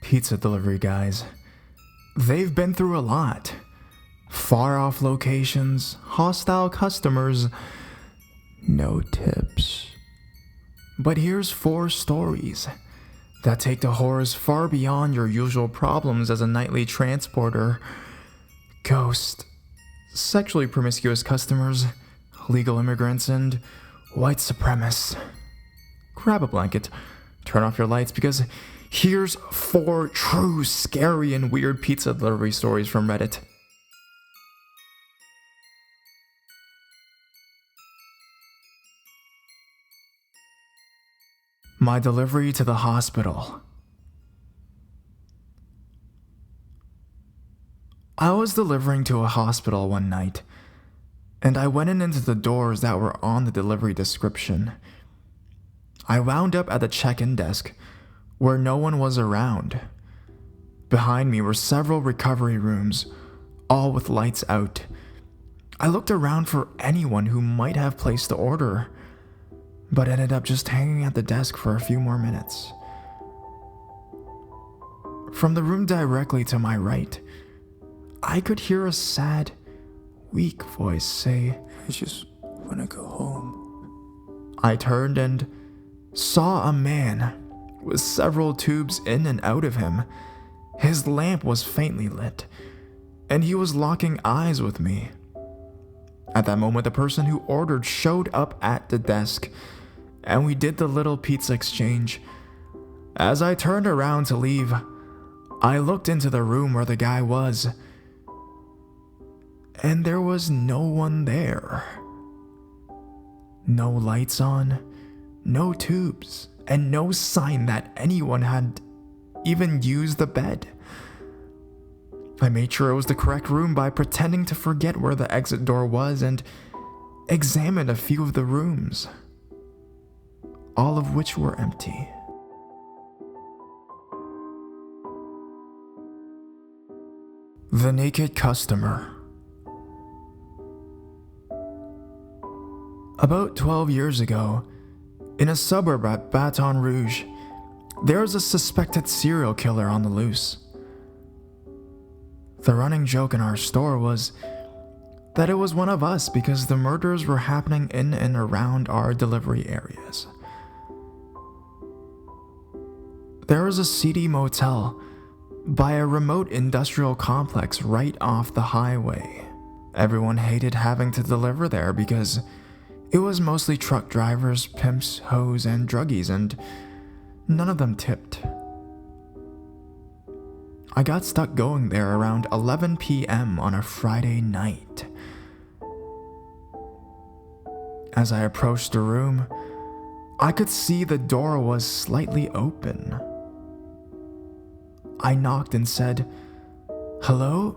Pizza delivery guys. They've been through a lot. Far off locations, hostile customers, no tips. But here's 4 stories that take the horrors far beyond your usual problems as a nightly transporter. Ghost, sexually promiscuous customers, illegal immigrants, and white supremacists. Grab a blanket, turn off your lights, because here's 4 true, scary, and weird pizza delivery stories from Reddit. My delivery to the hospital. I was delivering to a hospital one night, and I went into the doors that were on the delivery description. I wound up at the check-in desk, where no one was around. Behind me were several recovery rooms, all with lights out. I looked around for anyone who might have placed the order, but ended up just hanging at the desk for a few more minutes. From the room directly to my right, I could hear a sad, weak voice say, "I just want to go home." I turned and saw a man with several tubes in and out of him. His lamp was faintly lit, and he was locking eyes with me. At that moment, the person who ordered showed up at the desk, and we did the little pizza exchange. As I turned around to leave, I looked into the room where the guy was, and there was no one there. No lights on, no tubes, and no sign that anyone had even used the bed. I made sure it was the correct room by pretending to forget where the exit door was and examined a few of the rooms, all of which were empty. The naked customer. About 12 years ago, in a suburb at Baton Rouge, there was a suspected serial killer on the loose. The running joke in our store was that it was one of us because the murders were happening in and around our delivery areas. There was a seedy motel by a remote industrial complex right off the highway. Everyone hated having to deliver there because it was mostly truck drivers, pimps, hoes, and druggies, and none of them tipped. I got stuck going there around 11 p.m. on a Friday night. As I approached the room, I could see the door was slightly open. I knocked and said, "Hello?"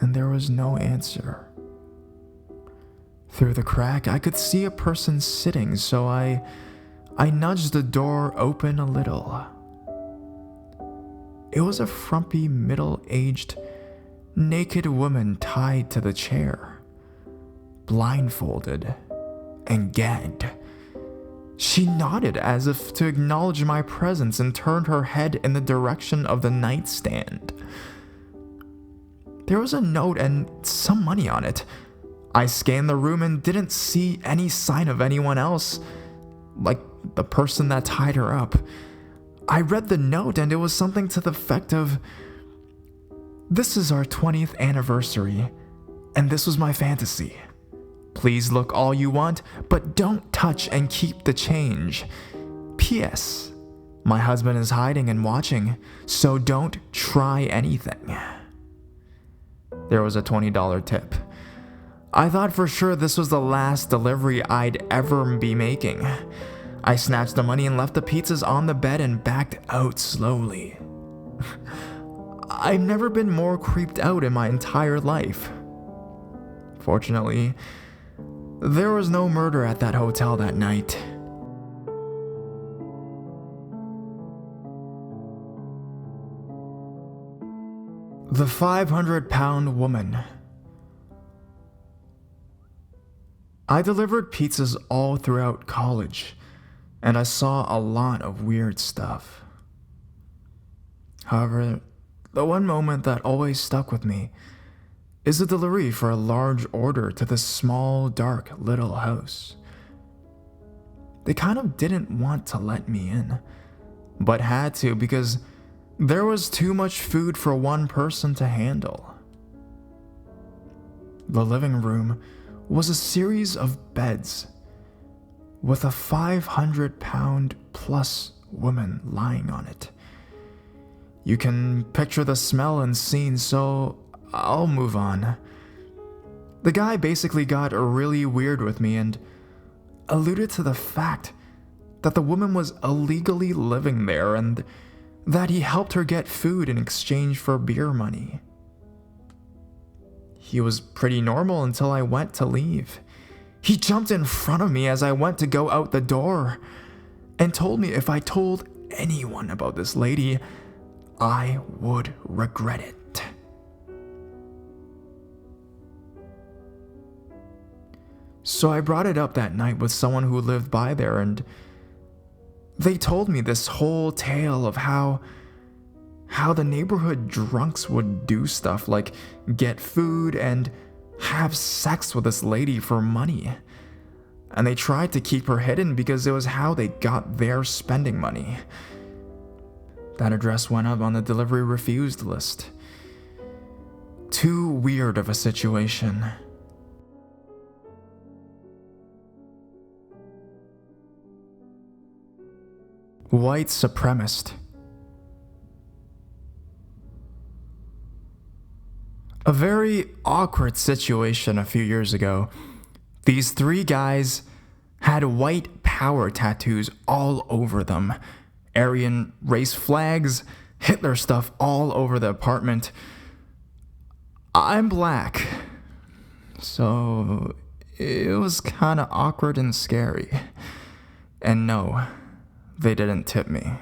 And there was no answer. Through the crack, I could see a person sitting, so I nudged the door open a little. It was a frumpy, middle-aged, naked woman tied to the chair, blindfolded and gagged. She nodded as if to acknowledge my presence and turned her head in the direction of the nightstand. There was a note and some money on it. I scanned the room and didn't see any sign of anyone else, like the person that tied her up. I read the note and it was something to the effect of, "This is our 20th anniversary, and this was my fantasy. Please look all you want, but don't touch and keep the change. P.S. My husband is hiding and watching, so don't try anything." There was a $20 tip. I thought for sure this was the last delivery I'd ever be making. I snatched the money and left the pizzas on the bed and backed out slowly. I've never been more creeped out in my entire life. Fortunately, there was no murder at that hotel that night. The 500-pound woman. I delivered pizzas all throughout college, and I saw a lot of weird stuff. However, the one moment that always stuck with me is the delivery for a large order to this small, dark little house. They kind of didn't want to let me in, but had to because there was too much food for one person to handle. The living room was a series of beds with a 500-pound plus woman lying on it. You can picture the smell and scene, so I'll move on. The guy basically got really weird with me and alluded to the fact that the woman was illegally living there and that he helped her get food in exchange for beer money. He was pretty normal until I went to leave. He jumped in front of me as I went to go out the door and told me if I told anyone about this lady, I would regret it. So I brought it up that night with someone who lived by there, and they told me this whole tale of how the neighborhood drunks would do stuff like get food and have sex with this lady for money. And they tried to keep her hidden because it was how they got their spending money. That address went up on the delivery refused list. Too weird of a situation. White supremacist. A very awkward situation a few years ago. These three guys had white power tattoos all over them. Aryan race flags, Hitler stuff all over the apartment. I'm black, so it was kind of awkward and scary. And no, they didn't tip me.